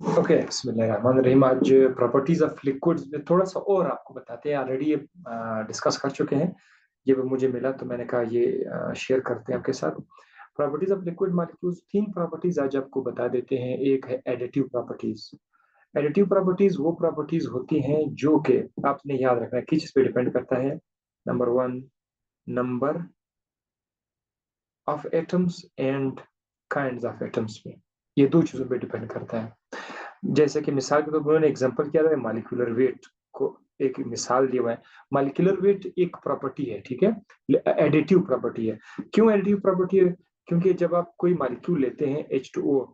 Okay, बिस्मिल्लाहिर्रहमानिर्रहीम। आज properties of liquids में थोड़ा सा और आपको बताते हैं। ऑलरेडी ये डिस्कस कर चुके हैं, ये भी मुझे मिला तो मैंने कहा ये शेयर करते हैं आपके साथ। प्रॉपर्टीज ऑफ लिक्विड मॉलिक्यूल्स, तीन प्रॉपर्टीज आज आपको बता देते हैं। एक है एडिटिव प्रॉपर्टीज। एडिटिव प्रॉपर्टीज वो प्रॉपर्टीज होती हैं जो कि आपने याद रखना है किस चीज पे डिपेंड करता है। Number one, number of atoms and kinds of atoms पे, ये दो चीजों पे डिपेंड करता है। जैसे कि मिसाल के तौर पर उन्होंने एग्जांपल किया था मॉलिक्यूलर वेट को, एक मिसाल दिया हुआ है। मॉलिक्यूलर वेट एक प्रॉपर्टी है, ठीक है, एडिटिव प्रॉपर्टी है। क्यों एडिटिव प्रॉपर्टी है? क्योंकि जब आप कोई मॉलिक्यूल लेते हैं H2O,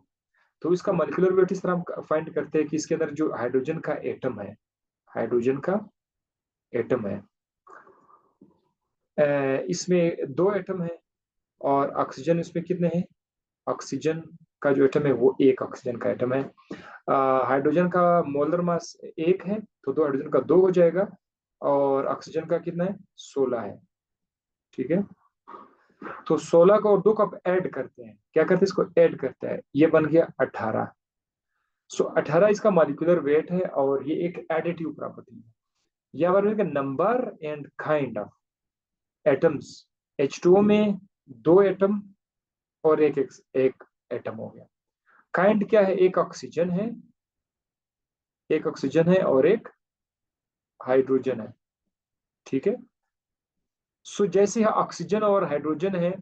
तो इसका मॉलिक्यूलर वेट इस तरह हम फाइंड करते हैं कि इसके अंदर जो हाइड्रोजन का एटम है, हाइड्रोजन का एटम है, इसमें दो एटम है, और ऑक्सीजन इसमें कितने हैं? ऑक्सीजन का जो एटम है वो एक ऑक्सीजन का एटम है। हाइड्रोजन का मोलर मास एक है, तो दो हाइड्रोजन का दो हो जाएगा, और ऑक्सीजन का कितना है? 16 है, ठीक है। तो 16 को और दो को आप ऐड करते हैं, क्या करते हैं? इसको ऐड करते हैं, ये बन गया 18। सो 18 इसका मॉलिक्यूलर वेट है, और ये एक एडिटिव प्रॉपर्टी है। यह बात number and kind of atoms. H2O में दो एटम और एक एटम हो गया। काइंड क्या है? एक ऑक्सीजन है, एक ऑक्सीजन है और एक हाइड्रोजन है, ठीक है। सो जैसे यहाँ ऑक्सीजन और हाइड्रोजन है,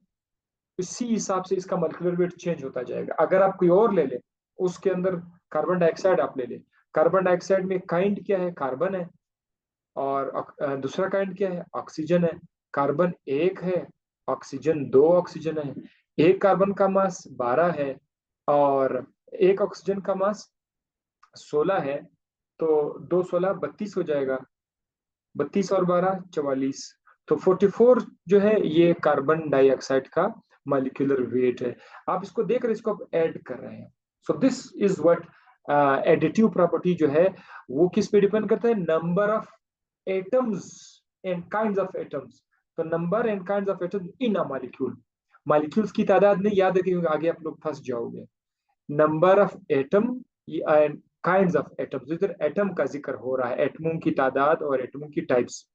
इसी हिसाब से इसका मॉलिक्यूलर वेट चेंज होता जाएगा। अगर आप कोई और ले ले, उसके अंदर कार्बन डाइऑक्साइड आप ले ले, कार्बन डाइऑक्साइड में काइंड क्या है? कार्बन है। और दूसरा काइंड क्या है? ऑक्सीजन है। कार्बन एक है, ऑक्सीजन दो ऑक्सीजन है। एक कार्बन का मास 12 है, और एक ऑक्सीजन का मास 16 है। तो दो 16 32 हो जाएगा, 32 और 12 44। तो 44 जो है ये कार्बन डाइऑक्साइड का मॉलिक्यूलर वेट है। आप इसको देख रहे हैं, इसको आप ऐड कर रहे हैं। So this is what additive property जो है वो किस पे डिपेंड करता है? Number of atoms and kinds of atoms. तो number and kinds of atoms in a molecule, molecules की तादाद नहीं याद रखिएगा, आगे आप लोग फंस जाओगे। Number of atom and kinds of atoms, इधर एटम का जिक्र हो रहा है, एटमों की तादाद और एटमों की टाइप्स।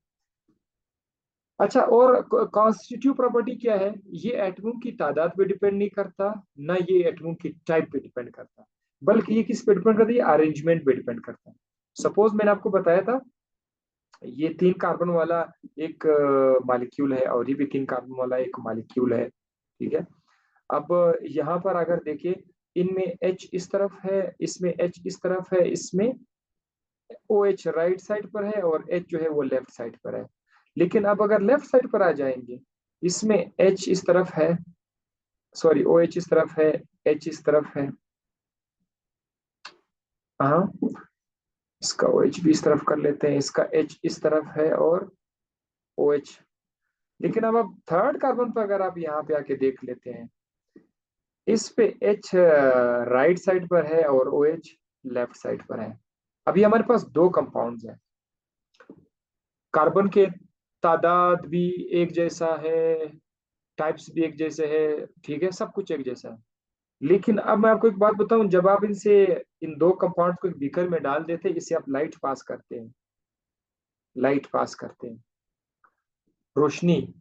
अच्छा, और कॉन्स्टिट्यूटिव प्रॉपर्टी क्या है? ये एटमों की तादाद पे डिपेंड नहीं करता, ना ये एटमों की टाइप पे डिपेंड करता, बल्कि ये किस पे डिपेंड करता है? ये अरेंजमेंट पे डिपेंड करता है। सपोज मैंने आपको बताया था ये तीन कार्बन वाला एक मॉलिक्यूल है, और ये भी तीन कार्बन वाला एक मॉलिक्यूल है, ठीक है। अब यहाँ पर अगर देखिए, इनमें H इस तरफ है, इसमें H इस तरफ है, इसमें OH राइट साइड पर है, और H जो है वो लेफ्ट साइड पर है। लेकिन अब अगर लेफ्ट साइड पर आ जाएंगे, इसमें H इस तरफ है, सॉरी OH इस तरफ है, H इस तरफ है, हाँ, इसका OH भी इस तरफ कर लेते हैं, इसका H इस तरफ है, और OH। लेकिन अब आप थर्ड कार्बन पर अगर आप यहाँ पे आके देख लेते हैं, इस पे H राइट साइड पर है और OH लेफ्ट साइड पर है। अभी हमारे पास दो कंपाउंड्स हैं, कार्बन के तादाद भी एक जैसा है, टाइप्स भी एक जैसे है, ठीक है, सब कुछ एक जैसा है। लेकिन अब मैं आपको एक बात बताऊं, जब आप इनसे इन दो कंपाउंड्स को एक बीकर में डाल देते हैं, इसे आप लाइट पास करते हैं, लाइट पास करते हैं, रोशनी,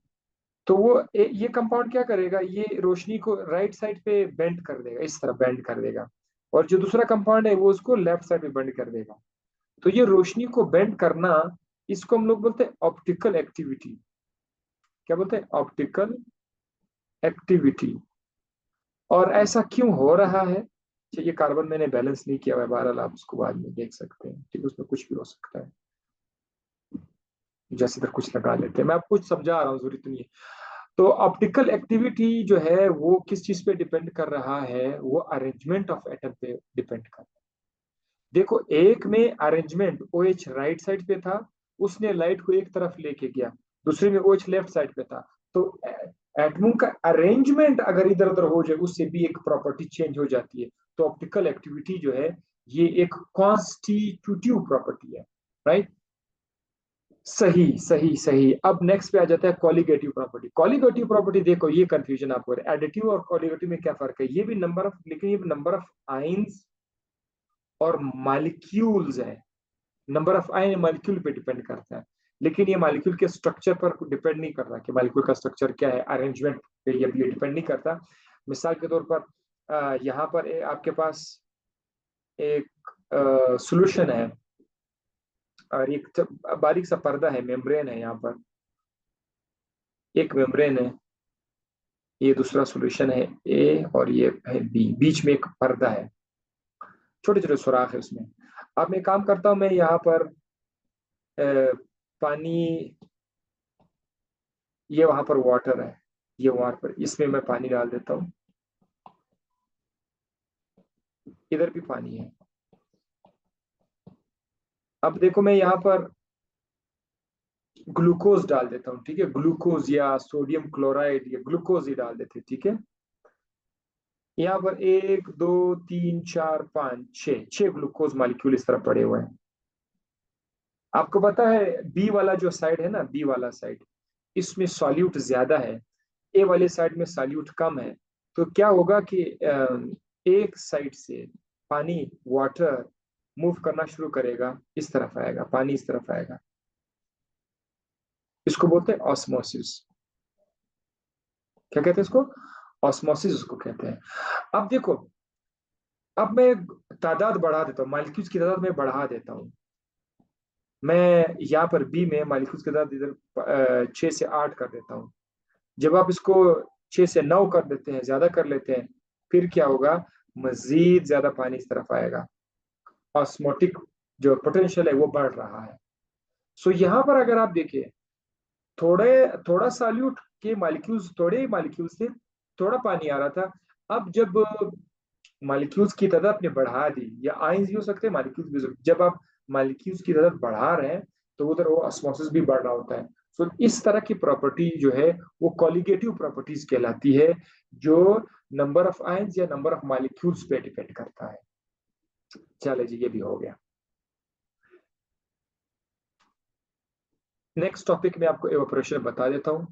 तो वो ये कंपाउंड क्या करेगा? ये रोशनी को राइट साइड पे बेंड कर देगा, इस तरह बेंड कर देगा, और जो दूसरा कंपाउंड है वो उसको लेफ्ट साइड पे बेंड कर देगा। तो ये रोशनी को बेंड करना, इसको हम लोग बोलते हैं ऑप्टिकल एक्टिविटी। क्या बोलते हैं? Optical activity. और ऐसा क्यों हो रहा है? अच्छा, ये कार्बन मैंने बैलेंस नहीं किया हुआ है, बहरहाल आप उसको बाद में देख सकते हैं, ठीक है, उसमें कुछ भी हो सकता है, जैसे तक कुछ लगा लेते हैं, मैं आपको कुछ समझा रहा हूँ, जरूरी तो नहीं है। तो ऑप्टिकल एक्टिविटी जो है वो किस चीज पे डिपेंड कर रहा है? वो अरेंजमेंट ऑफ एटम पे डिपेंड कर रहा है। देखो, एक में अरेंजमेंट OH राइट साइड पे था, उसने लाइट को एक तरफ लेके गया, दूसरे में OH लेफ्ट साइड पे था। तो एटमों का अरेंजमेंट अगर इधर उधर हो जाए, उससे भी एक प्रॉपर्टी चेंज हो जाती है। तो ऑप्टिकल एक्टिविटी जो है ये एक कॉन्स्टिट्यूटिव प्रॉपर्टी है, राइट। सही सही सही। अब नेक्स्ट पे आ जाता है कॉलिगेटिव प्रॉपर्टी। कॉलिगेटिव प्रॉपर्टी देखो, ये कंफ्यूजन आपको है, एडिटिव और कॉलिगेटिव में क्या फर्क है? ये भी नंबर ऑफ, लेकिन ये नंबर ऑफ आइंस और मॉलिक्यूल्स है। नंबर ऑफ आयन मॉलिक्यूल पे डिपेंड करता है, लेकिन ये मॉलिक्यूल के स्ट्रक्चर पर डिपेंड नहीं करता कि मॉलिक्यूल का स्ट्रक्चर क्या है, अरेंजमेंट पे ये डिपेंड नहीं करता। मिसाल के तौर पर यहाँ पर आपके पास एक सॉल्यूशन है और एक बारीक सा पर्दा है, मेम्ब्रेन है यहाँ पर, एक मेम्ब्रेन है, ये दूसरा सॉल्यूशन है ए, और ये है बी, बीच में एक पर्दा है, छोटे छोटे सुराख है उसमें। अब मैं काम करता हूँ, मैं यहाँ पर अ, पानी, ये वहां पर वाटर है, ये वहां पर, इसमें मैं पानी डाल देता हूँ, इधर भी पानी है। अब देखो मैं यहाँ पर ग्लूकोज डाल देता हूँ, ठीक है, ग्लूकोज या सोडियम क्लोराइड या ग्लूकोज ही डाल देते, ठीक है। यहाँ पर एक दो तीन चार पाँच छः, छः ग्लूकोज मालिक्यूल इस तरह पड़े हुए हैं। आपको पता है बी वाला जो साइड है ना, बी वाला साइड, इसमें सॉल्यूट ज्यादा है, ए वाले साइड में सॉल्यूट कम है। तो क्या होगा कि एक साइड से पानी, वाटर मूव करना शुरू करेगा, इस तरफ आएगा पानी, इस तरफ आएगा, इसको बोलते हैं ऑस्मोसिस। क्या कहते हैं इसको? ऑस्मोसिस उसको कहते हैं। अब देखो, अब मैं तादाद बढ़ा देता हूँ, मालिक्यूल्स की तादाद मैं बढ़ा देता हूँ। मैं यहाँ पर बी में मालिक्यूल्स की तादाद इधर 6 से 8 कर देता हूँ। जब आप इसको 6 से 9 कर देते हैं, ज्यादा कर लेते हैं, फिर क्या होगा? मजीद ज्यादा पानी इस तरफ आएगा, ऑस्मोटिक जो पोटेंशियल है वो बढ़ रहा है। सो यहाँ पर अगर आप देखिए, थोड़े थोड़ा सॉल्यूट के मॉलिक्यूल्स, थोड़े मॉलिक्यूल्स से थोड़ा पानी आ रहा था। अब जब मॉलिक्यूल्स की तादाद आपने बढ़ा दी, या आयंस भी हो सकते हैं, मॉलिक्यूल्स भी हो सकते हैं, जब आप मॉलिक्यूल्स की तादाद बढ़ा रहे हैं तो उधर वो ऑस्मोसिस भी बढ़ रहा होता है। सो इस तरह की प्रॉपर्टी जो है वो कॉलिगेटिव प्रॉपर्टीज कहलाती है, जो नंबर ऑफ आयंस या नंबर ऑफ मॉलिक्यूल्स पे डिपेंड करता है। चले जी, ये भी हो गया। नेक्स्ट टॉपिक में आपको एवापोरेशन बता देता हूँ।